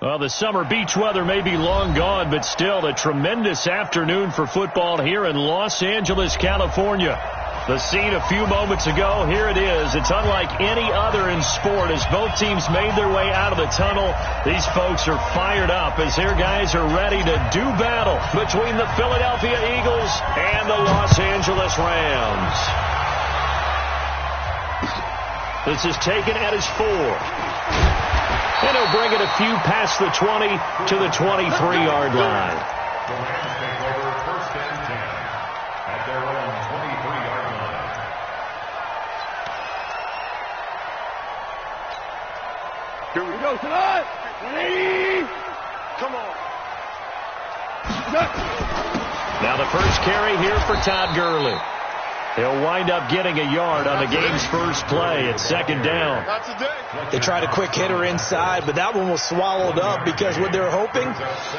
Well, the summer beach weather may be long gone, but still a tremendous afternoon for football here in Los Angeles, California. The scene a few moments ago, here it is. It's unlike any other in sport as both teams made their way out of the tunnel. These folks are fired up as their guys are ready to do battle between the Philadelphia Eagles and the Los Angeles Rams. This is taken at his 4. And he'll bring it a few past the 20 to the 23-yard line. The Rams take over 1st and 10 at their own 23-yard line. Here we go tonight. 180. Come on. Now the first carry here for Todd Gurley. He'll wind up getting a yard on the game's first play at 2nd down. They tried a quick hitter inside, but that one was swallowed up because what they're hoping,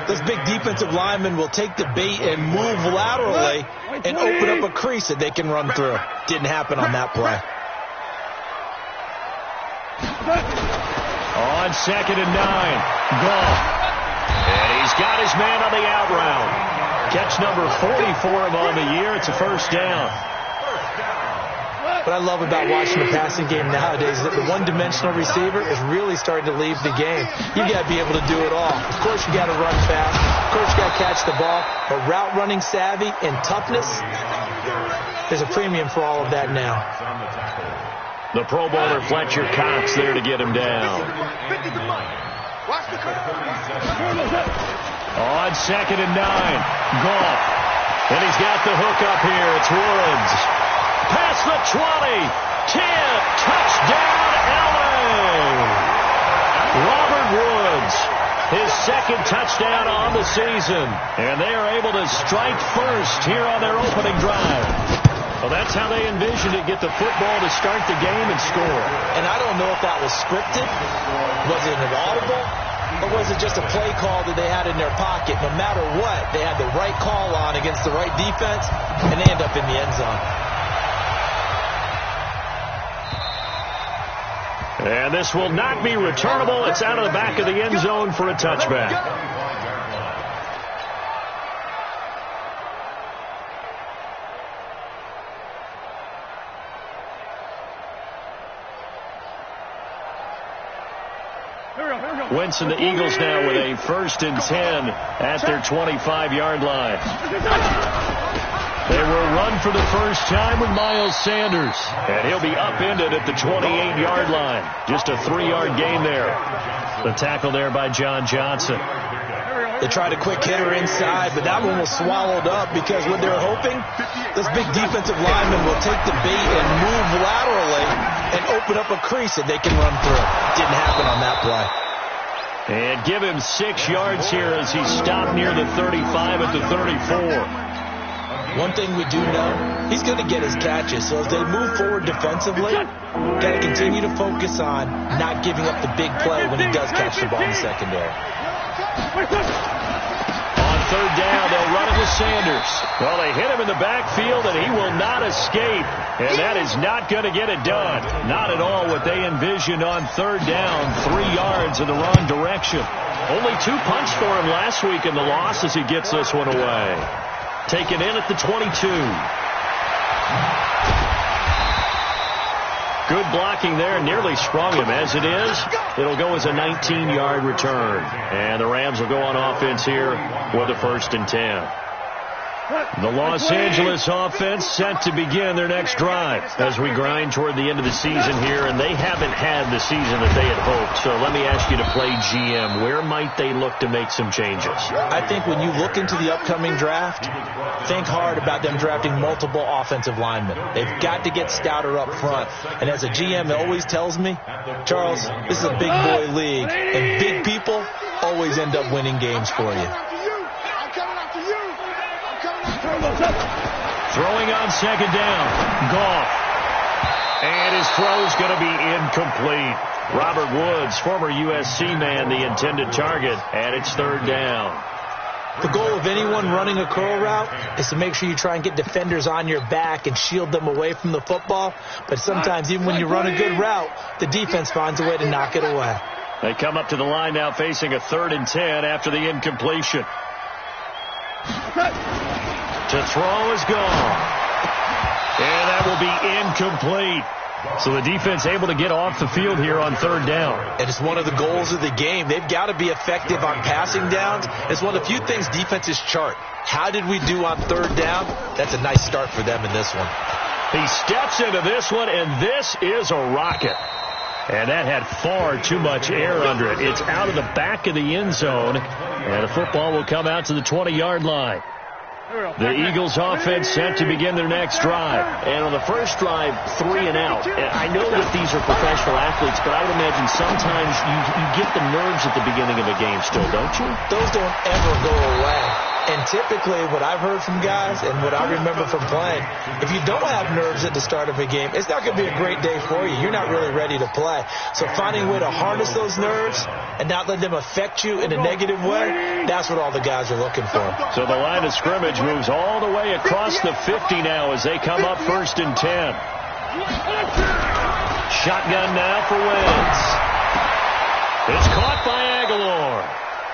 this big defensive lineman will take the bait and move laterally and open up a crease that they can run through. Didn't happen on that play. On 2nd and 9, Goff. And he's got his man on the out route. Catch number 40 for him on the year. It's a first down. What I love about watching the passing game nowadays is that the one-dimensional receiver is really starting to leave the game. You got to be able to do it all. Of course, you got to run fast. Of course, you got to catch the ball. But route running savvy and toughness, there's a premium for all of that now. The Pro Bowler Fletcher Cox there to get him down. On 2nd and 9, Goff. And he's got the hook up here. It's Woods. Past the 20, 10, touchdown, LA! Robert Woods, his 2nd touchdown on the season. And they are able to strike first here on their opening drive. Well, that's how they envisioned it, get the football to start the game and score. And I don't know if that was scripted. Was it an audible? Or was it just a play call that they had in their pocket? No matter what, they had the right call on against the right defense, and they end up in the end zone. And this will not be returnable. It's out of the back of the end zone for a touchback. Wentz and the Eagles now with a 1st and 10 at their 25-yard line. They will run for the first time with Miles Sanders. And he'll be upended at the 28-yard line. Just a 3-yard gain there. The tackle there by John Johnson. They tried a quick hitter inside, but that one was swallowed up because what they're hoping, this big defensive lineman will take the bait and move laterally and open up a crease that they can run through. Didn't happen on that play. And give him 6 yards here as he stopped near the 35 at the 34. One thing we do know, he's going to get his catches. So as they move forward defensively, got to continue to focus on not giving up the big play when he does catch the ball in the secondary. On 3rd down, they'll run it with Sanders. Well, they hit him in the backfield, and he will not escape. And that is not going to get it done. Not at all what they envisioned on 3rd down. 3 yards in the wrong direction. Only 2 punts for him last week in the loss as he gets this one away. Taken in at the 22. Good blocking there. Nearly sprung him. As it is, it'll go as a 19-yard return. And the Rams will go on offense here with a 1st and 10. The Los Angeles offense set to begin their next drive as we grind toward the end of the season here, and they haven't had the season that they had hoped. So let me ask you to play GM. Where might they look to make some changes? I think when you look into the upcoming draft, think hard about them drafting multiple offensive linemen. They've got to get stouter up front. And as a GM, it always tells me, Charles, this is a big boy league, and big people always end up winning games for you. Throwing on 2nd down, Goff. And his throw's going to be incomplete. Robert Woods, former USC man, the intended target, and it's 3rd down. The goal of anyone running a curl route is to make sure you try and get defenders on your back and shield them away from the football. But sometimes, even when you run a good route, the defense finds a way to knock it away. They come up to the line now facing a 3rd and 10 after the incompletion. To throw is gone. And that will be incomplete. So the defense able to get off the field here on 3rd down. And it's one of the goals of the game. They've got to be effective on passing downs. It's one of the few things defenses chart. How did we do on 3rd down? That's a nice start for them in this one. He steps into this one, and this is a rocket. And that had far too much air under it. It's out of the back of the end zone, and the football will come out to the 20-yard line. The Eagles offense set to begin their next drive. And on the first drive, 3 and out. And I know that these are professional athletes, but I would imagine sometimes you get the nerves at the beginning of a game still, don't you? Those don't ever go away. And typically what I've heard from guys and what I remember from playing, if you don't have nerves at the start of a game, it's not going to be a great day for you. You're not really ready to play. So finding a way to harness those nerves and not let them affect you in a negative way, that's what all the guys are looking for. So the line of scrimmage moves all the way across the 50 now as they come up 1st and 10. Shotgun now for Wentz. It's caught by Aguilar.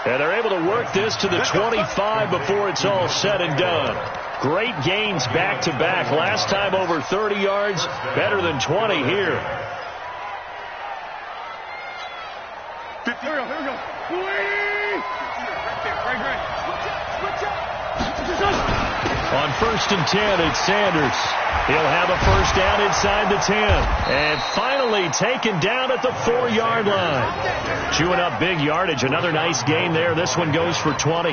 And they're able to work this to the 25 before it's all said and done. Great gains back-to-back. Last time over 30 yards, better than 20 here. Here we go. On 1st and 10, it's Sanders. He'll have a first down inside the 10. And finally taken down at the 4-yard line. Chewing up big yardage. Another nice gain there. This one goes for 20.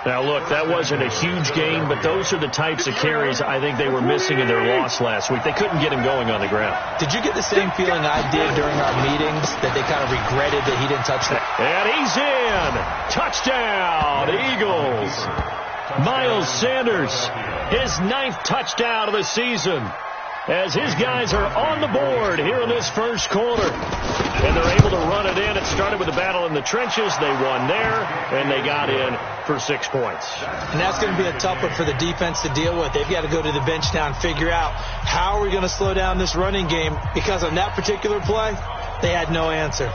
Now, look, that wasn't a huge gain, but those are the types of carries I think they were missing in their loss last week. They couldn't get him going on the ground. Did you get the same feeling I did during our meetings, that they kind of regretted that he didn't touch that? And he's in. Touchdown, Eagles. Miles Sanders, his 9th touchdown of the season, as his guys are on the board here in this first quarter. And they're able to run it in. It started with a battle in the trenches. They won there, and they got in for 6 points. And that's going to be a tough one for the defense to deal with. They've got to go to the bench now and figure out how are we going to slow down this running game, because on that particular play, they had no answer.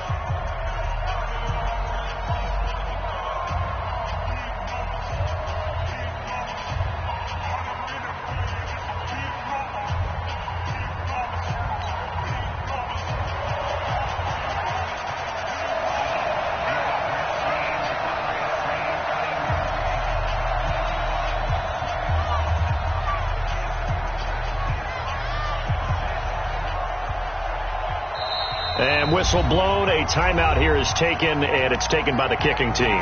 And whistle blown. A timeout here is taken, and it's taken by the kicking team.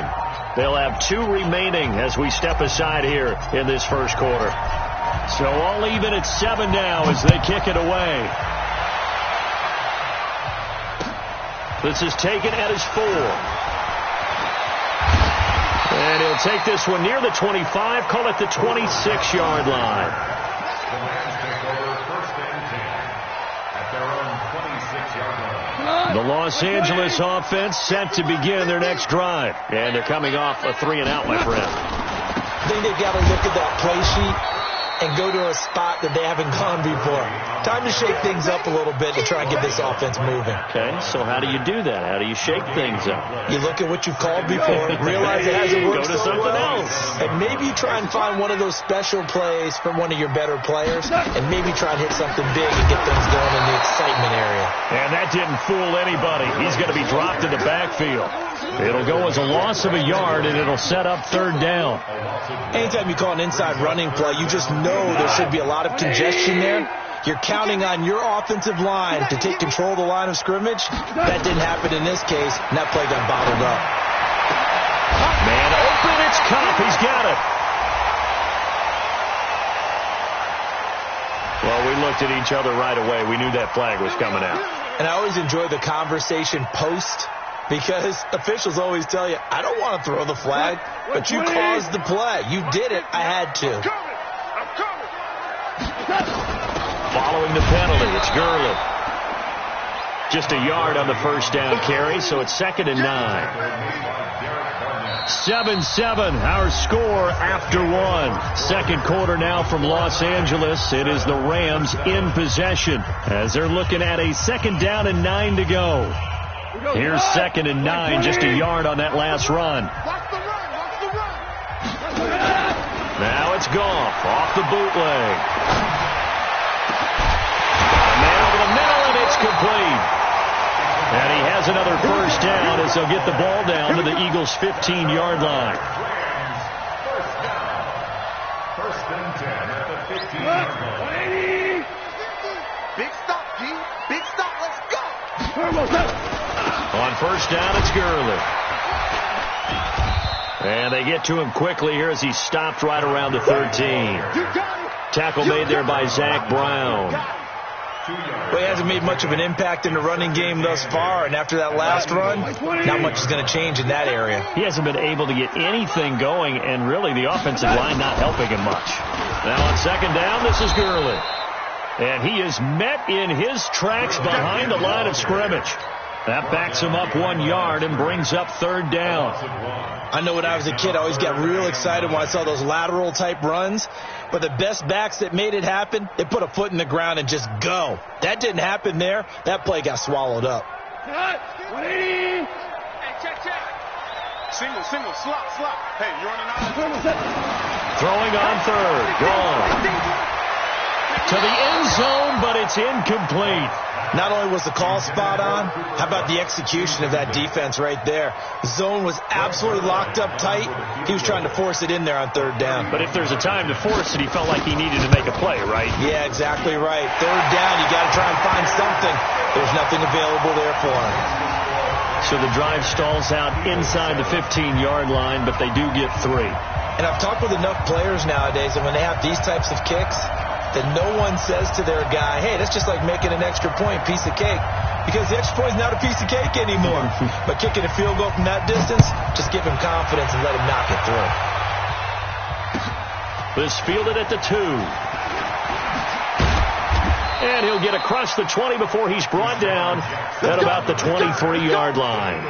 They'll have 2 remaining as we step aside here in this first quarter. So all even at 7 now as they kick it away. This is taken at his 4. And he'll take this one near the 25, call it the 26-yard line. The Rams take over 1st and 10 at their own 26-yard line. The Los Angeles offense set to begin their next drive. And they're coming off a 3-and-out, my friend. I think they've got to look at that play sheet and go to a spot that they haven't gone before. Time to shake things up a little bit to try and get this offense moving. Okay, so how do you do that? How do you shake things up? You look at what you've called before, realize it hasn't worked Go to so something well, else. and maybe you try and find one of those special plays from one of your better players, and maybe try and hit something big and get things going in the excitement area. And that didn't fool anybody. He's going to be dropped in the backfield. It'll go as a loss of a yard, and it'll set up 3rd down. Anytime you call an inside running play, you just know there should be a lot of congestion there. You're counting on your offensive line to take control of the line of scrimmage. That didn't happen in this case, and that play got bottled up. Man open, it's Cup. He's got it. Well, we looked at each other right away. We knew that flag was coming out. And I always enjoy the conversation post, because officials always tell you, I don't want to throw the flag, but you caused the play. You did it. I had to. Following the penalty, it's Gurley. Just a yard on the first down carry, so it's 2nd and 9. 7-7, our score after 1. Second quarter now from Los Angeles. It is the Rams in possession as they're looking at a 2nd down and 9 to go. Here's 2nd and 9, just a yard on that last run. Now it's Goff off the bootleg. A man over the middle, and it's complete. And he has another first down as they'll get the ball down to the Eagles' 15-yard line. First and 10 at the 15-yard line. Big stop, G. Big stop. Let's go. On first down, it's Gurley. And they get to him quickly here as he stopped right around the 13. Tackle made there by Zach Brown. Well, he hasn't made much of an impact in the running game thus far, and after that last run, not much is going to change in that area. He hasn't been able to get anything going, and really the offensive line not helping him much. Now on second down, this is Gurley. And he is met in his tracks behind the line of scrimmage. That backs him up 1 yard and brings up third down. I know when I was a kid, I always got real excited when I saw those lateral-type runs. But the best backs that made it happen, they put a foot in the ground and just go. That didn't happen there. That play got swallowed up. Hey, check. Single, slop. Hey, you running out? Throwing on third. Gone. To the end zone, but it's incomplete. Not only was the call spot on, how about the execution of that defense right there? The zone was absolutely locked up tight. He was trying to force it in there on third down. But if there's a time to force it, he felt like he needed to make a play, right? Yeah, exactly right. Third down, you got to try and find something. There's nothing available there for him. So the drive stalls out inside the 15-yard line, but they do get 3. And I've talked with enough players nowadays that when they have these types of kicks, that no one says to their guy, hey, that's just like making an extra point, piece of cake. Because the extra point is not a piece of cake anymore. But kicking a field goal from that distance, just give him confidence and let him knock it through. This fielded at the 2. And he'll get across the 20 before he's brought down at about the 23-yard line.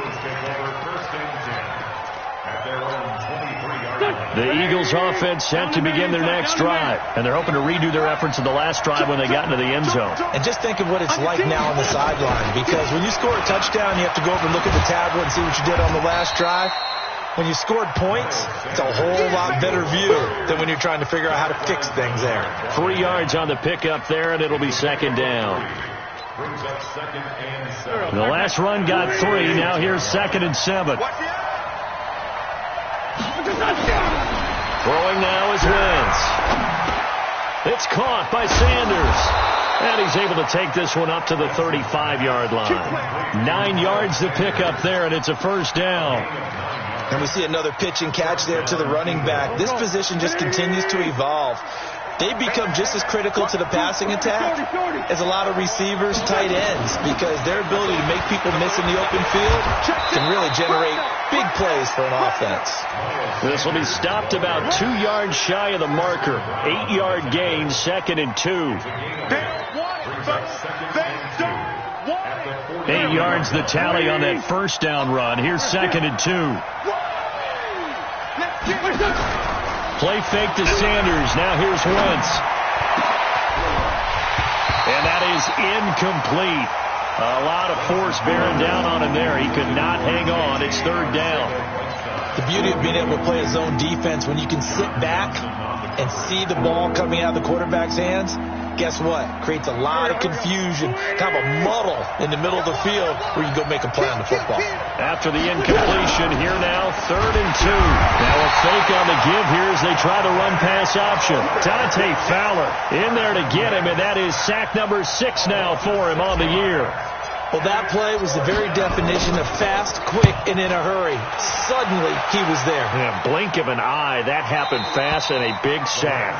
The Eagles offense set to begin their next drive. And they're hoping to redo their efforts in the last drive when they got into the end zone. And just think of what it's like now on the sideline. Because when you score a touchdown, you have to go over and look at the tablet and see what you did on the last drive. When you scored points, it's a whole lot better view than when you're trying to figure out how to fix things there. 3 yards on the pickup there, and it'll be second down. The last run got 3. Now here's 2nd and 7. Throwing now is Wentz. It's caught by Sanders. And he's able to take this one up to the 35-yard line. 9 yards to pick up there, and it's a first down. And we see another pitch and catch there to the running back. This position just continues to evolve. They become just as critical to the passing attack as a lot of receivers, tight ends, because their ability to make people miss in the open field can really generate big plays for an offense. This will be stopped about 2 yards shy of the marker. 8-yard gain, 2nd and 2. 8 yards the tally on that first down run. Here's 2nd and 2. Play fake to Sanders. Now here's Wentz. And that is incomplete. A lot of force bearing down on him there. He could not hang on. It's third down. The beauty of being able to play a zone defense when you can sit back and see the ball coming out of the quarterback's hands, guess what? Creates a lot of confusion, kind of a muddle in the middle of the field where you go make a play on the football. After the incompletion, here now, 3rd and 2. Now a fake on the give here as they try the run-pass option. Dante Fowler in there to get him, and that is sack number 6 now for him on the year. Well, that play was the very definition of fast, quick, and in a hurry. Suddenly, he was there. Yeah, blink of an eye. That happened fast and a big sack.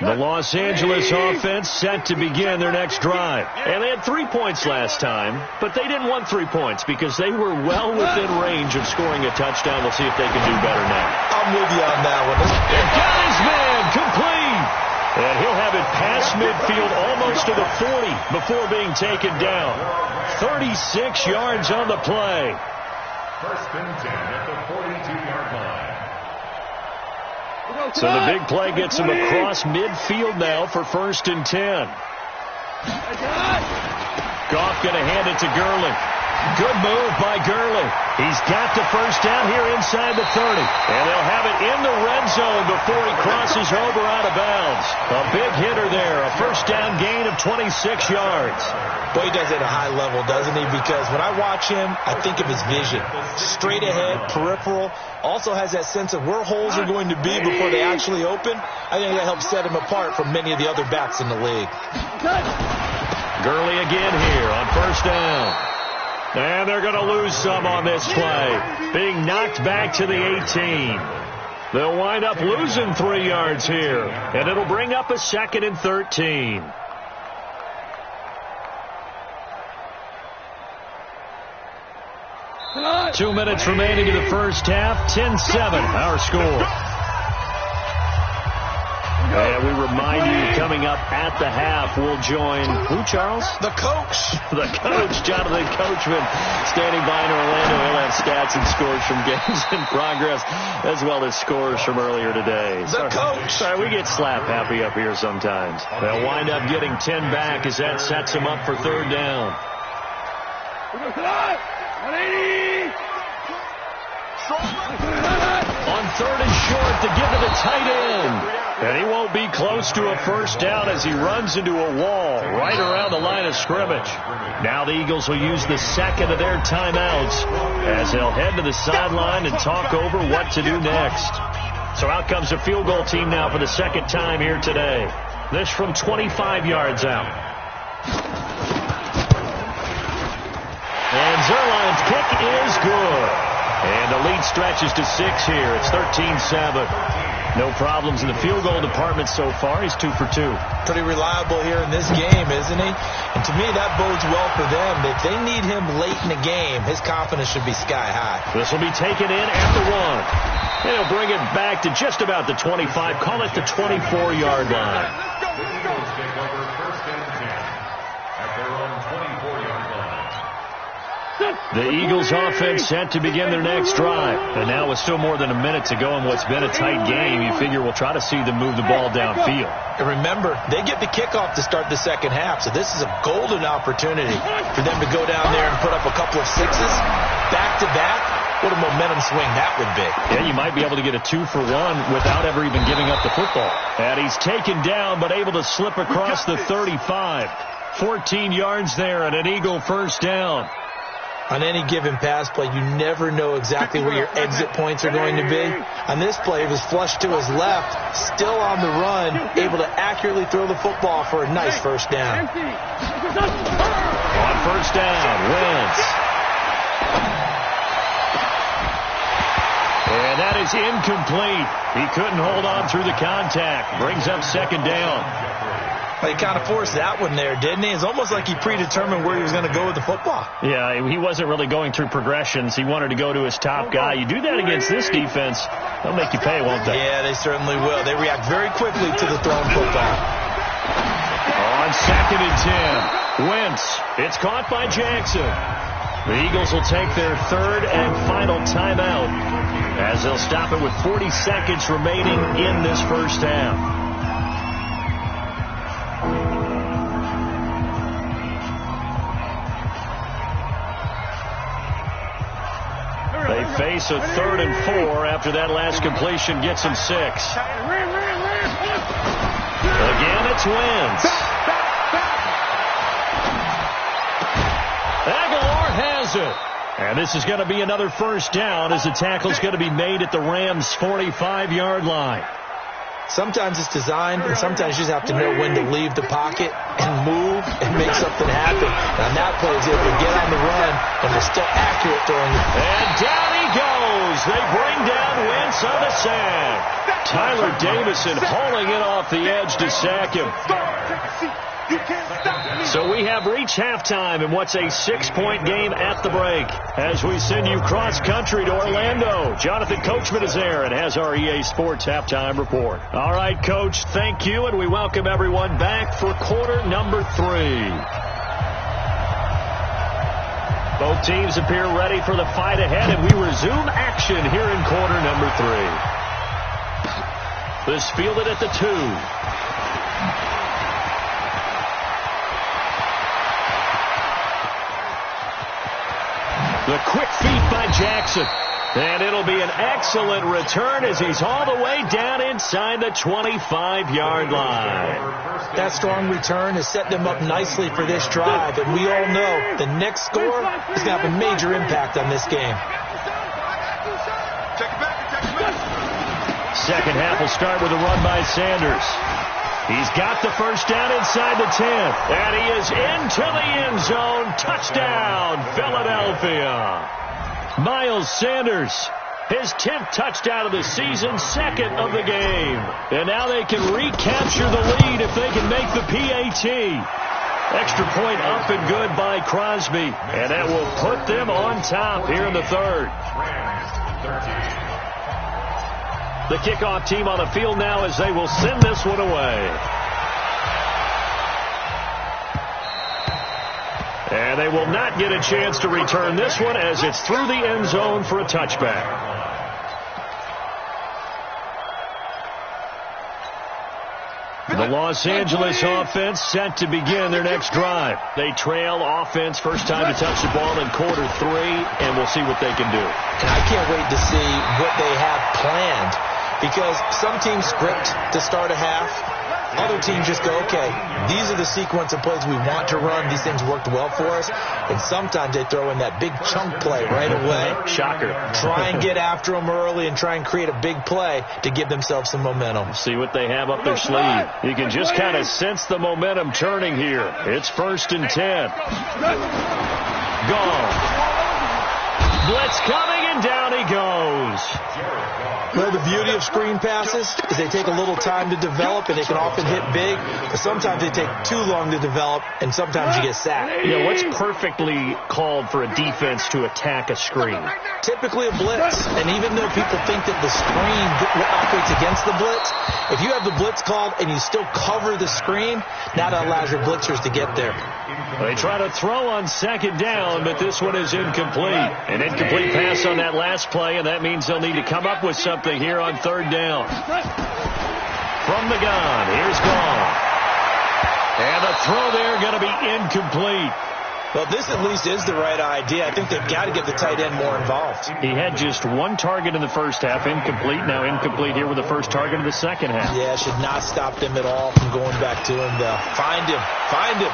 The Los Angeles offense set to begin their next drive. And they had 3 points last time, but they didn't want 3 points because they were well within range of scoring a touchdown. We'll see if they can do better now. I'm with you on that one. And got his man complete. And he'll have it past midfield almost to the 40 before being taken down. 36 yards on the play. First and 10 at the 42-yard line. So the big play gets him across midfield now for first and 10. Goff going to hand it to Gurley. Good move by Gurley. He's got the first down here inside the 30. And they'll have it in the red zone before he crosses over out of bounds. A big hitter there. A first down gain of 26 yards. Boy, he does it at a high level, doesn't he? Because when I watch him, I think of his vision. Straight ahead, peripheral. Also has that sense of where holes are going to be before they actually open. I think that helps set him apart from many of the other backs in the league. Gurley again here on first down. And they're going to lose some on this play. Being knocked back to the 18. They'll wind up losing 3 yards here. And it'll bring up a second and 13. on. 2 minutes remaining in the first half. 10-7 our score. And we remind you, coming up at the half, we'll join who, Charles? The coach. The coach, Jonathan Coachman, standing by in Orlando. He'll have stats and scores from games in progress, as well as scores from earlier today. The coach. Sorry, we get slap happy up here sometimes. They'll wind up getting 10 back as that sets them up for third down. 180. On third and short to give to the tight end. And he won't be close to a first down as he runs into a wall right around the line of scrimmage. Now the Eagles will use the second of their timeouts as they'll head to the sideline and talk over what to do next. So out comes the field goal team now for the second time here today. This from 25 yards out. And Zerline's kick is good. And the lead stretches to 6 here. It's 13-7. No problems in the field goal department so far. He's 2 for 2. Pretty reliable here in this game, isn't he? And to me, that bodes well for them. If they need him late in the game, his confidence should be sky high. This will be taken in at the 1. And he'll bring it back to just about the 25. Call it the 24-yard line. The Eagles take over first and 10 at their own 24-yard line. The Eagles offense set to begin their next drive. And now with still more than a minute to go in what's been a tight game, you figure we'll try to see them move the ball downfield. And remember, they get the kickoff to start the second half, so this is a golden opportunity for them to go down there and put up a couple of sixes back-to-back. What a momentum swing that would be. Yeah, you might be able to get a 2 for 1 without ever even giving up the football. And he's taken down but able to slip across the 35. 14 yards there and an Eagle first down. On any given pass play, you never know exactly where your exit points are going to be. On this play, it was flushed to his left, still on the run, able to accurately throw the football for a nice first down. On first down, Wentz. And that is incomplete. He couldn't hold on through the contact. Brings up second down. Well, he kind of forced that one there, didn't he? It's almost like he predetermined where he was going to go with the football. Yeah, he wasn't really going through progressions. He wanted to go to his top guy. You do that against this defense, they'll make you pay, won't they? Yeah, they certainly will. They react very quickly to the thrown football. On second and 10, Wentz. It's caught by Jackson. The Eagles will take their third and final timeout as they'll stop it with 40 seconds remaining in this first half. They face a third and 4 after that last completion gets them 6. Again, it's Wentz. Aguilar has it. And this is going to be another first down as the tackle's going to be made at the Rams' 45-yard line. Sometimes it's designed, and sometimes you just have to know when to leave the pocket and move and make something happen. And on that play, he's able to get on the run, and they're still accurate throwing. And down he goes. They bring down Wentz on the sack. Tyler Davison hauling it off the edge to sack him. So we have reached halftime in what's a 6-point game at the break. As we send you cross-country to Orlando, Jonathan Coachman is there and has our EA Sports halftime report. All right, Coach, thank you, and we welcome everyone back for quarter number 3. Both teams appear ready for the fight ahead, and we resume action here in quarter number 3. This fielded at the 2. The quick feet by Jackson. And it'll be an excellent return as he's all the way down inside the 25-yard line. That strong return has set them up nicely for this drive, and we all know the next score is going to have a major impact on this game. Second half will start with a run by Sanders. He's got the first down inside the 10, and he is into the end zone. Touchdown, Philadelphia. Miles Sanders, his 10th touchdown of the season, second of the game. And now they can recapture the lead if they can make the PAT. Extra point up and good by Crosby. And that will put them on top here in the third. The kickoff team on the field now as they will send this one away. And they will not get a chance to return this one as it's through the end zone for a touchback. The Los Angeles offense set to begin their next drive. They trail offense, first time to touch the ball in quarter 3, and we'll see what they can do. And I can't wait to see what they have planned, because some teams script to start a half. Other teams just go, okay, these are the sequence of plays we want to run. These things worked well for us. And sometimes they throw in that big chunk play right away. Shocker. Try and get after them early and try and create a big play to give themselves some momentum. See what they have up their sleeve. You can just kind of sense the momentum turning here. It's 1st and 10. Gone. Blitz coming, and down he goes. Well, the beauty of screen passes is they take a little time to develop, and they can often hit big, but sometimes they take too long to develop, and sometimes you get sacked. You know, what's perfectly called for a defense to attack a screen? Typically a blitz, and even though people think that the screen operates against the blitz, if you have the blitz called and you still cover the screen, now that allows your blitzers to get there. They try to throw on 2nd down, but this one is incomplete. An incomplete pass on that last play, and that means they'll need to come up with something here on 3rd down. From the gun, here's Gall. And the throw there going to be incomplete. Well, this at least is the right idea. I think they've got to get the tight end more involved. He had just 1 target in the first half, incomplete. Now incomplete here with the first target of the second half. Yeah, should not stop them at all from going back to him. Find him. Find him.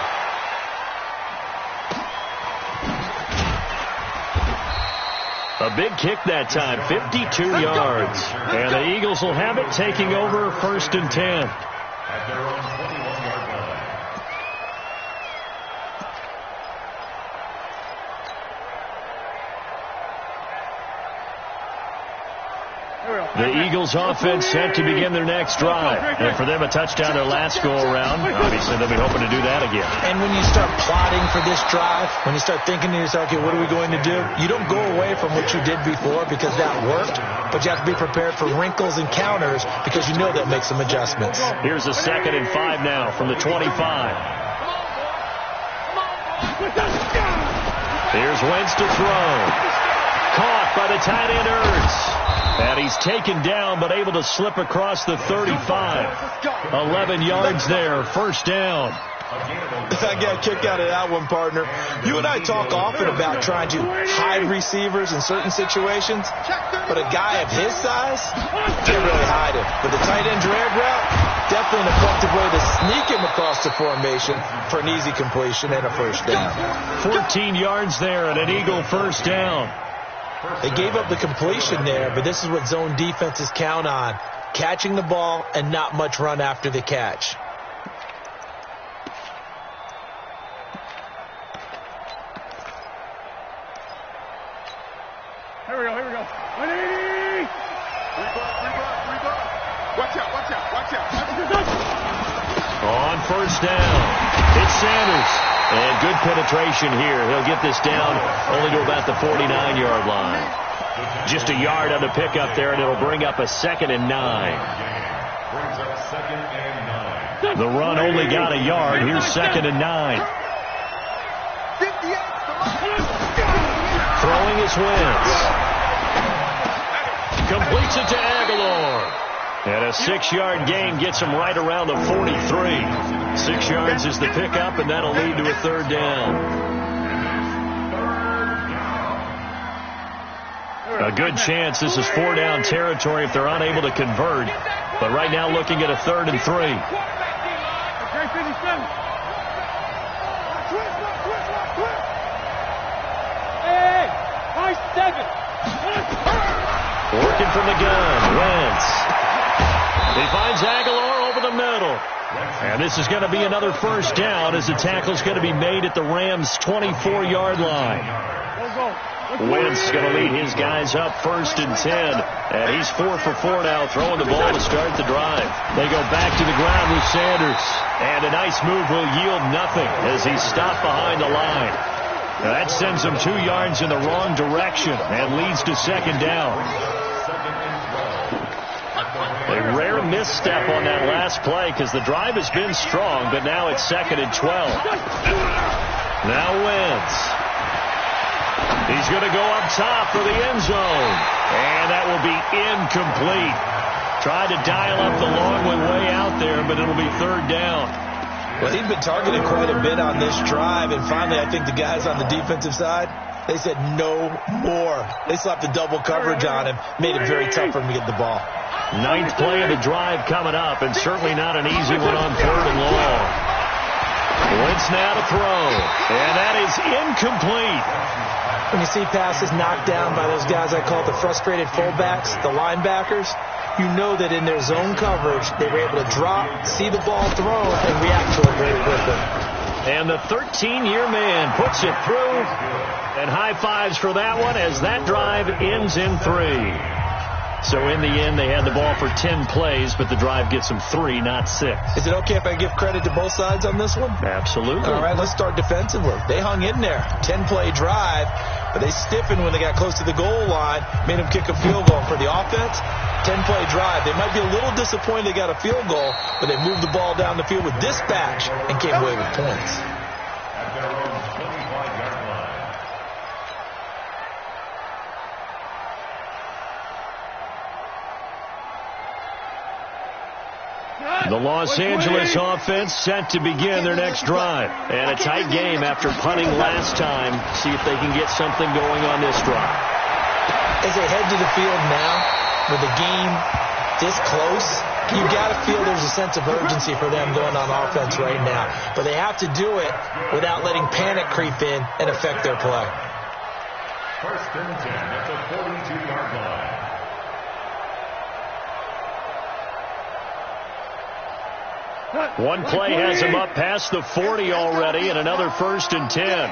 A big kick that time, 52 yards. And the Eagles will have it, taking over 1st and 10. At their own 21-yard line. The Eagles offense set to begin their next drive. And for them, a touchdown their last go-around. Obviously, they'll be hoping to do that again. And when you start plotting for this drive, when you start thinking to yourself, okay, what are we going to do? You don't go away from what you did before because that worked, but you have to be prepared for wrinkles and counters because you know that makes some adjustments. Here's a 2nd and 5 now from the 25. Here's Wentz to throw. Caught by the tight end Ertz. And he's taken down, but able to slip across the 35. 11 yards there, 1st down. I got a kick out of that one, partner. You and I talk often about trying to hide receivers in certain situations, but a guy of his size can't really hide him. But the tight end drag route, definitely an effective way to sneak him across the formation for an easy completion and a 1st down. 14 yards there and an Eagle 1st down. They gave up the completion there, but this is what zone defenses count on. Catching the ball and not much run after the catch. Here we go. 180! Watch out. On 1st down, it's Sanders. And good penetration here. He'll get this down only to about the 49-yard line. Just a yard on the pickup there, and it'll bring up a 2nd and 9. Brings up 2nd and 9. The run only got a yard. Here's 2nd and 9. 58. is Wentz. Completes it to Aguilar. And a 6-yard gain gets him right around the 43. 6 yards is the pickup, and that'll lead to a third down. A good chance this is 4-down territory if they're unable to convert. But right now looking at a 3rd and 3. Working from the gun, Wentz. He finds Aguilar over the middle. And this is going to be another first down as the tackle's going to be made at the Rams' 24-yard line. Wentz going to lead his guys up 1st and 10. And he's 4 for 4 now, throwing the ball to start the drive. They go back to the ground with Sanders. And a nice move will yield nothing as he's stopped behind the line. Now that sends him 2 yards in the wrong direction and leads to 2nd down. A rare misstep on that last play because the drive has been strong, but now it's 2nd and 12. Now Wentz. He's going to go up top for the end zone. And that will be incomplete. Tried to dial up the long way out there, but it'll be 3rd down. Well, he'd been targeted quite a bit on this drive, and finally I think the guys on the defensive side, they said no more. They slapped the double coverage on him, made it very tough for him to get the ball. 9th play of the drive coming up, and certainly not an easy one on 3rd and long. Wentz now to throw, and that is incomplete. When you see passes knocked down by those guys I call the frustrated fullbacks, the linebackers, you know that in their zone coverage, they were able to drop, see the ball thrown, and react to it very quickly. And the 13-year man puts it through, and high fives for that one as that drive ends in 3. So in the end, they had the ball for 10 plays, but the drive gets them 3, not 6. Is it okay if I give credit to both sides on this one? Absolutely. All right, let's start defensively. They hung in there. 10-play drive, but they stiffened when they got close to the goal line, made them kick a field goal. For the offense, 10-play drive. They might be a little disappointed they got a field goal, but they moved the ball down the field with dispatch and came away with points. At their own 25-yard line. The Los Angeles offense set to begin their next drive. And a tight game after punting last time. See if they can get something going on this drive. As they head to the field now, with the game this close, you've got to feel there's a sense of urgency for them going on offense right now. But they have to do it without letting panic creep in and affect their play. 1st and 10 at the 42-yard line. One play has him up past the 40 already, and another 1st and 10.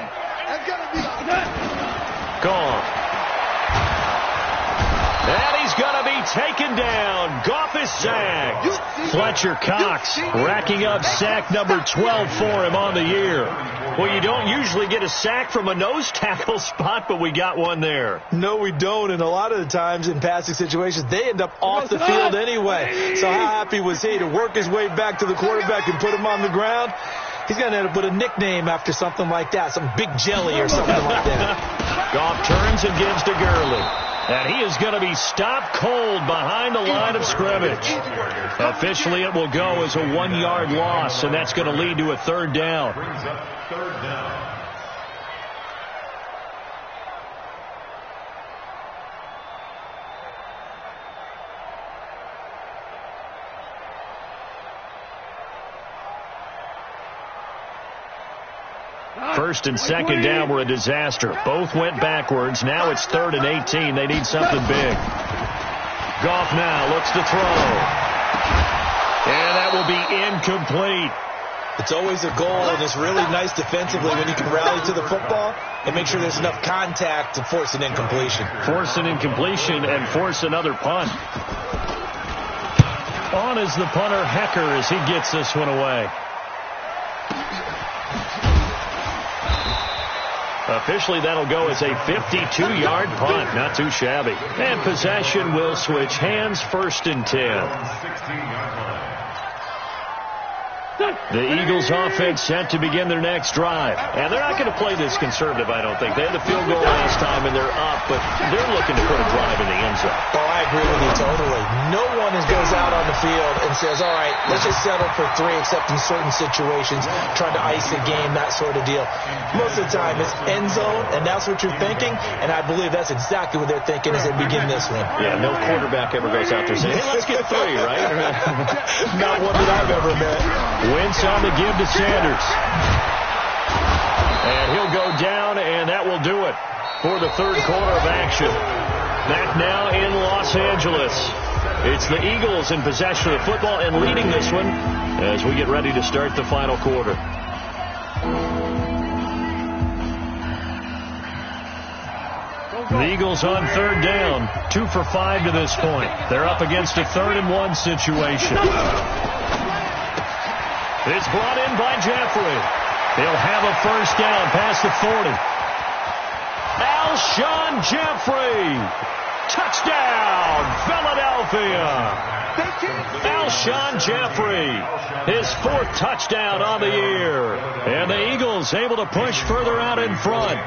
Gone. And he's going to be taken down. Goff is sacked. Fletcher Cox racking up sack number 12 for him on the year. Well, you don't usually get a sack from a nose tackle spot, but we got one there. No, we don't, and a lot of the times in passing situations, they end up off the field anyway. So how happy was he to work his way back to the quarterback and put him on the ground? He's going to end up with a nickname after something like that, some big jelly or something like that. Goff turns and gives to Gurley. And he is going to be stopped cold behind the line of scrimmage. Officially, it will go as a 1-yard loss, and that's going to lead to a 3rd down. Brings up 3rd down. First and second down were a disaster. Both went backwards. Now it's 3rd and 18. They need something big. Goff now looks to throw. And that will be incomplete. It's always a goal, and it's really nice defensively when you can rally to the football and make sure there's enough contact to force an incompletion. Force an incompletion and force another punt. On is the punter, Hecker, as he gets this one away. Officially, that'll go as a 52-yard punt. Not too shabby. And possession will switch hands, 1st and 10. The Eagles offense set to begin their next drive. And they're not going to play this conservative, I don't think. They had the field goal last time, and they're up, but they're looking to put a drive in the end zone. Oh, I agree with you totally. No one goes out on the field and says, all right, let's just settle for 3, except in certain situations, trying to ice the game, that sort of deal. Most of the time, it's end zone, and that's what you're thinking, and I believe that's exactly what they're thinking as they begin this one. Yeah, no quarterback ever goes out there saying, hey, let's get 3, right? Not one that I've ever met. Wentz on the give to Sanders. And he'll go down, and that will do it for the third quarter of action. Back now in Los Angeles. It's the Eagles in possession of the football and leading this one as we get ready to start the final quarter. The Eagles on third down, 2 for 5 to this point. They're up against a 3rd-and-1 situation. It's brought in by Jeffrey. He'll have a first down past the 40. Alshon Jeffrey. Touchdown, Philadelphia. Alshon Jeffrey, his 4th touchdown on the year. And the Eagles able to push further out in front.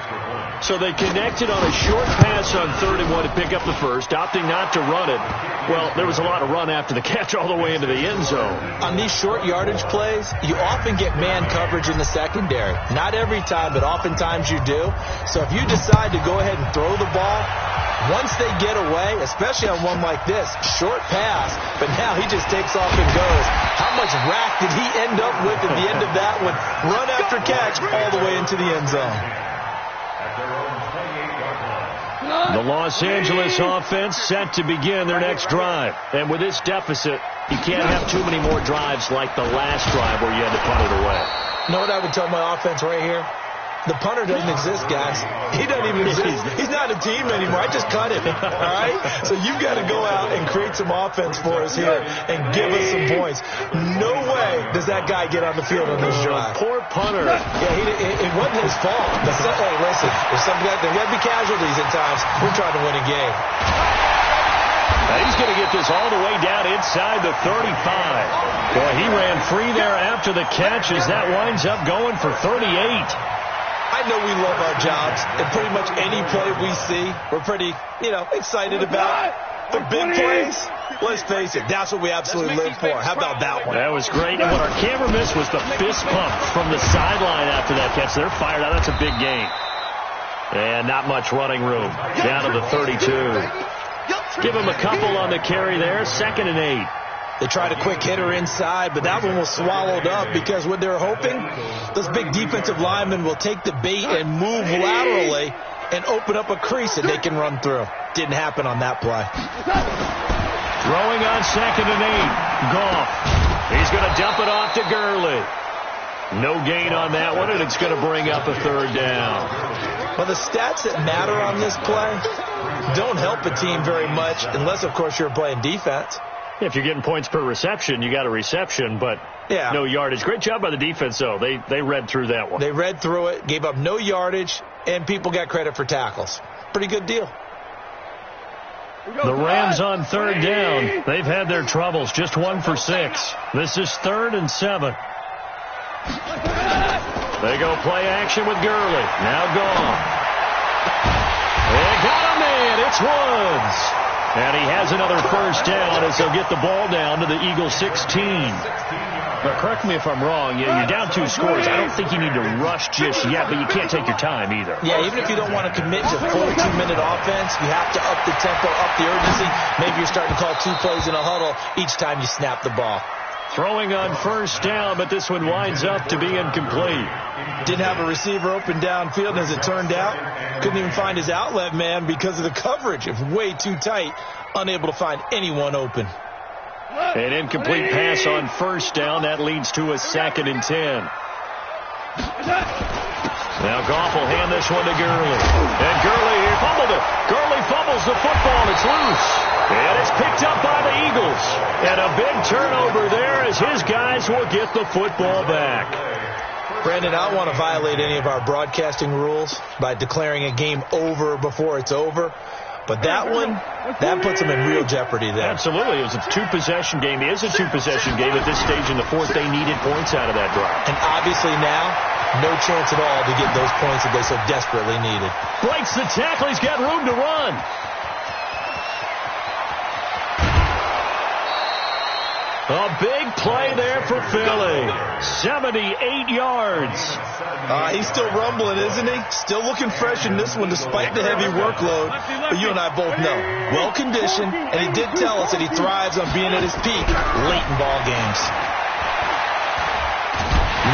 So they connected on a short pass on 3rd and 1 to pick up the first, opting not to run it. Well, there was a lot of run after the catch all the way into the end zone. On these short yardage plays, you often get man coverage in the secondary. Not every time, but oftentimes you do. So if you decide to go ahead and throw the ball, once they get away, especially on one like this, short pass, but now he just takes off and goes. How much rack did he end up with at the end of that one? Run after catch all the way into the end zone. The Los Angeles offense set to begin their next drive. And with this deficit, you can't have too many more drives like the last drive where you had to punt it away. You know what I would tell my offense right here? The punter doesn't exist, guys. He doesn't even exist. He's not a team anymore. I just cut him, all right? So you've got to go out and create some offense for us here and give us some points. No way does that guy get on the field on this drive. Poor punter. Yeah, it wasn't his fault. But hey, listen, there's got to be casualties at times. We're trying to win a game. Now he's going to get this all the way down inside the 35. Boy, he ran free there after the catch as that winds up going for 38. I know we love our jobs, and pretty much any play we see, we're pretty, excited about. The big plays, let's face it, that's what we absolutely live for. How about that one? That was great, and what our camera missed was the fist pump from the sideline after that catch. They're fired out. That's a big gain. And not much running room. Down to the 32. Give him a couple on the carry there. 2nd and 8. They tried a quick hitter inside, but that one was swallowed up because what they're hoping, those big defensive linemen will take the bait and move laterally and open up a crease that they can run through. Didn't happen on that play. Throwing on 2nd and 8. Goff. He's going to dump it off to Gurley. No gain on that one, and it's going to bring up a 3rd down. Well, the stats that matter on this play don't help a team very much unless, of course, you're playing defense. If you're getting points per reception, you got a reception, but no yardage. Great job by the defense, though. They read through that one. They read through it, gave up no yardage, and people got credit for tackles. Pretty good deal. The Rams on 3rd down. They've had their troubles. Just 1 for 6. This is 3rd and 7. They go play action with Gurley. Now gone. They got him in. It's Woods. And he has another first down as they'll get the ball down to the Eagles 16. But correct me if I'm wrong. You're down 2 scores. I don't think you need to rush just yet, but you can't take your time either. Yeah, even if you don't want to commit to full 2-minute offense, you have to up the tempo, up the urgency. Maybe you're starting to call 2 plays in a huddle each time you snap the ball. Throwing on first down, but this one winds up to be incomplete. Didn't have a receiver open downfield, and as it turned out, couldn't even find his outlet man because of the coverage. It was way too tight, unable to find anyone open. An incomplete pass on first down. That leads to a 2nd and 10. Now Goff will hand this one to Gurley. And Gurley here fumbled it. Gurley fumbles the football. It's loose. And it's picked up by the Eagles. And a big turnover there as his guys will get the football back. Brandon, I don't want to violate any of our broadcasting rules by declaring a game over before it's over. But that one, that puts them in real jeopardy there. Absolutely. It was a two-possession game. It is a two-possession game at this stage in the fourth. They needed points out of that drive. And obviously now, no chance at all to get those points that they so desperately needed. Breaks the tackle. He's got room to run. A big play there for Philly. 78 yards. He's still rumbling, isn't he? Still looking fresh in this one despite the heavy workload. But you and I both know, well-conditioned, and he did tell us that he thrives on being at his peak late in ball games.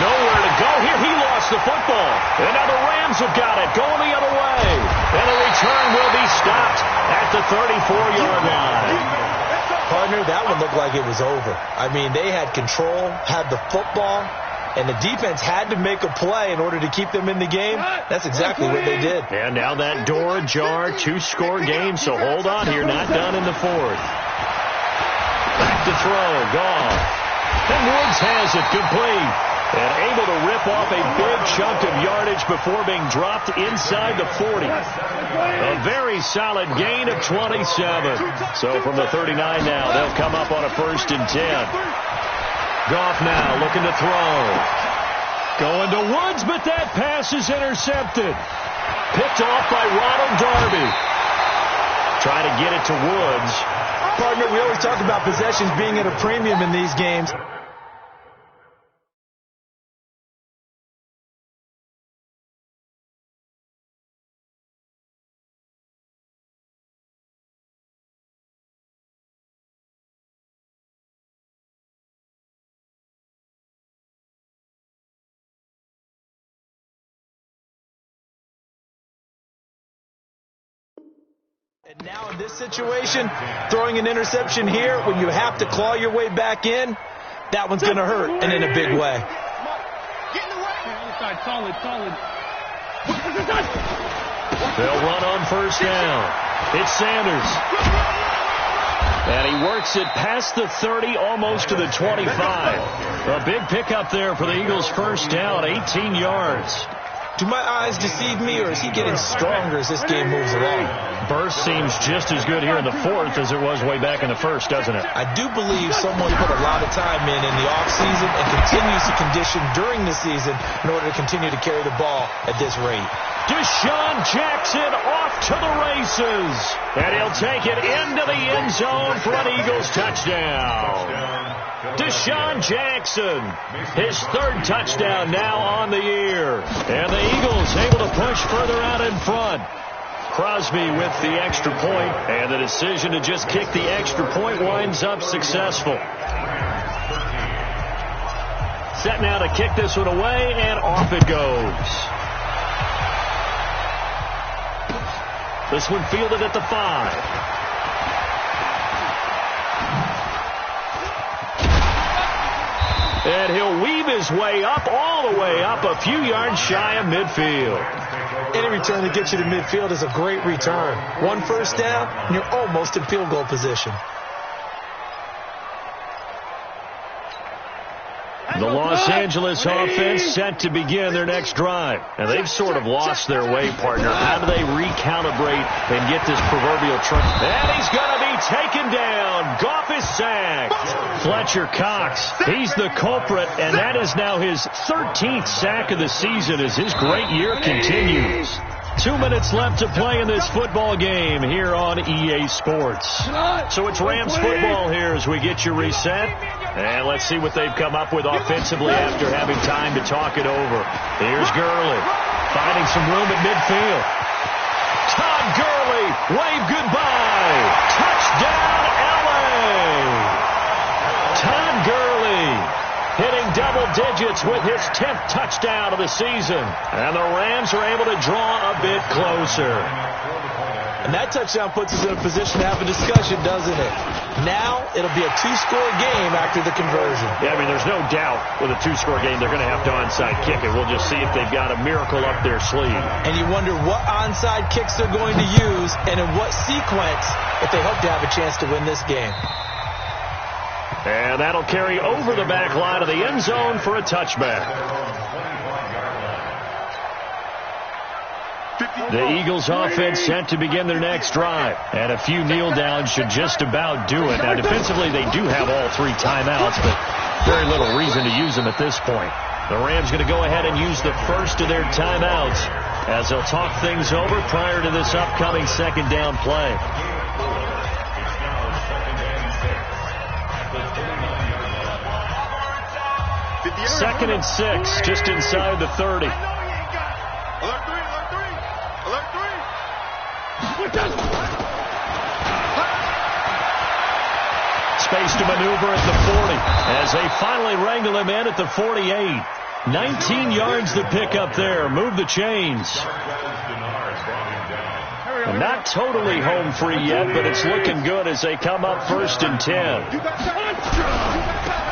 Nowhere to go here. He lost the football. And now the Rams have got it. Going the other way. And the return will be stopped at the 34-yard line. Partner, that one looked like it was over. I mean, they had control, had the football, and the defense had to make a play in order to keep them in the game. That's exactly what they did. And now that door ajar, two-score game, so hold on here. Not done in the fourth. Back to throw. Gone. And Woods has it complete. And able to rip off a big chunk of yardage before being dropped inside the 40. A very solid gain of 27. So from the 39 now, they'll come up on a 1st and 10. Goff now looking to throw. Going to Woods, but that pass is intercepted. Picked off by Ronald Darby. Try to get it to Woods. Partner, we always talk about possessions being at a premium in these games. And now in this situation, throwing an interception here when you have to claw your way back in, that one's going to hurt, and in a big way. They'll run on 1st down. It's Sanders. And he works it past the 30, almost to the 25. A big pickup there for the Eagles' 1st down, 18 yards. Do my eyes deceive me, or is he getting stronger as this game moves along? Burst seems just as good here in the fourth as it was way back in the first, doesn't it? I do believe someone put a lot of time in the offseason and continues to condition during the season in order to continue to carry the ball at this rate. Deshaun Jackson off to the races. And he'll take it into the end zone for an Eagles touchdown. Deshaun Jackson, his 3rd touchdown now on the year. And the Eagles able to push further out in front. Crosby with the extra point, and the decision to just kick the extra point winds up successful. Set now to kick this one away, and off it goes. This one fielded at the 5. And he'll weave his way up, all the way up, a few yards shy of midfield. Any return that gets you to midfield is a great return. 1 1st down, and you're almost in field goal position. The Los Angeles offense set to begin their next drive. And they've sort of lost their way, partner. How do they recalibrate and get this proverbial truck? And he's going to be taken down. Goff is sacked. Fletcher Cox, he's the culprit, and that is now his 13th sack of the season as his great year continues. 2 minutes left to play in this football game here on EA Sports. So it's Rams football here as we get you reset. And let's see what they've come up with offensively after having time to talk it over. Here's Gurley finding some room at midfield. Todd Gurley, wave goodbye. Touchdown, LA. Todd Gurley hitting double digits with his 10th touchdown of the season. And the Rams are able to draw a bit closer. And that touchdown puts us in a position to have a discussion, doesn't it? Now it'll be a 2-score game after the conversion. Yeah, I mean, there's no doubt with a 2-score game they're going to have to onside kick it. We'll just see if they've got a miracle up their sleeve. And you wonder what onside kicks they're going to use and in what sequence if they hope to have a chance to win this game. And that'll carry over the back line of the end zone for a touchback. The Eagles offense set to begin their next drive. And a few kneel downs should just about do it. Now, defensively, they do have all 3 timeouts, but very little reason to use them at this point. The Rams going to go ahead and use the first of their timeouts as they'll talk things over prior to this upcoming second down play. Second and 6, just inside the 30. Space to maneuver at the 40 as they finally wrangle him in at the 48. 19 yards to pick up there. Move the chains. And not totally home free yet, but it's looking good as they come up 1st and 10.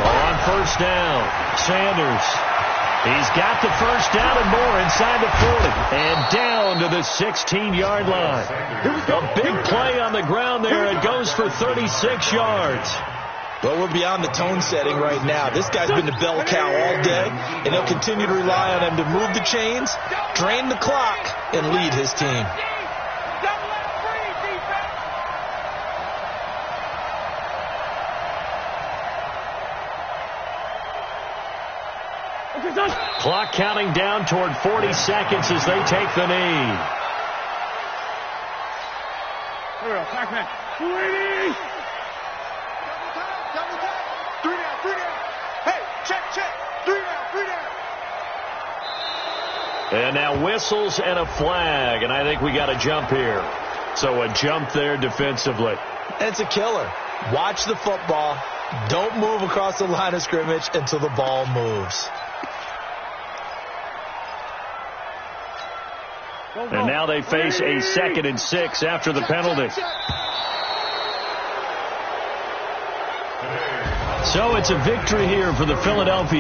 On first down, Sanders. He's got the first down and more inside the 40 and down to the 16-yard line. A big play on the ground there. It goes for 36 yards. Well, we're beyond the tone setting right now. This guy's been the bell cow all day, and he'll continue to rely on him to move the chains, drain the clock, and lead his team. Clock counting down toward 40 seconds as they take the knee. And now whistles and a flag, and I think we got a jump here. So a jump there defensively. And it's a killer. Watch the football. Don't move across the line of scrimmage until the ball moves. And now they face a 2nd and 6 after the penalty. So it's a victory here for the Philadelphia